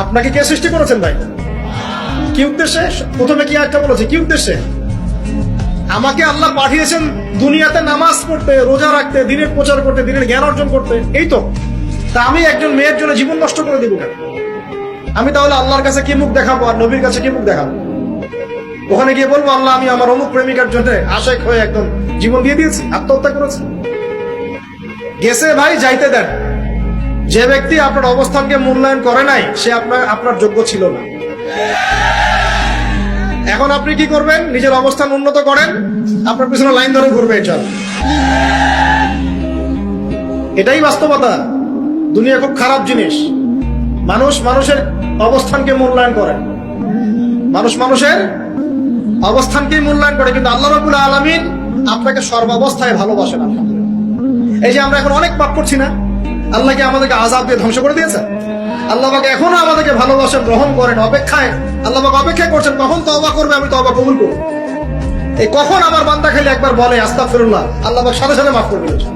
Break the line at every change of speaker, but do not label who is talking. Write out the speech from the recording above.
আপনাকে কে সৃষ্টি করেছেন ভাই? কি উদ্দেশ্যে? প্রথমে কি একটা বলেছে, কি উদ্দেশ্যে? আমাকে আল্লাহ পাঠিয়েছেন দুনিয়াতে নামাজ পড়তে, রোজা রাখতে, দিনের প্রচার করতে, দিনের জ্ঞান অর্জন করতে, এই তো। তা আমি একজন মেয়ের জন্য জীবন নষ্ট করে দিব কেন? আমি তাহলে আল্লাহর কাছে কি মুখ দেখাবো আর নবীর কাছে কি মুখ দেখাবো? ওখানে গিয়ে বলবো আল্লাহ আমি আমার অমুক প্রেমিকার জন্য আশেক হয়ে একদম জীবন দিয়ে দিয়েছি, আত্মহত্যা করেছি। গেছে ভাই, যাইতে দেন। যে ব্যক্তি আপনার অবস্থানকে মূল্যায়ন করে নাই সে আপনার যোগ্য ছিল না। এখন আপনি কি করবেন? নিজের অবস্থান উন্নত করেন, আপনার পিছনে লাইন ধরে ঘুরবে। এটাই বাস্তবতা। দুনিয়া খুব খারাপ জিনিস। মানুষ মানুষের অবস্থানকে মূল্যায়ন করে, মানুষ মানুষের অবস্থানকে মূল্যায়ন করে, কিন্তু আল্লাহ রাব্বুল আলামিন আপনাকে সর্বাবস্থায় ভালোবাসেন। এই যে আমরা এখন অনেক পাপ করছি না, আল্লাহ কি আমাদেরকে আযাব দিয়ে ধ্বংস করে দিয়েছে? আল্লাহ পাক এখনো আমাদেরকে ভালোবাসেন, গ্রহণ করেন, অপেক্ষায়। আল্লাহ পাক অপেক্ষা করছেন কখন তওবা করবে, আমি তওবা কবুল করব। এই কখন আমার বান্দা খালি একবার বলে আস্তাগফিরুল্লাহ, আল্লাহ পাক সাথে সাথে মাফ করে দিয়েছেন।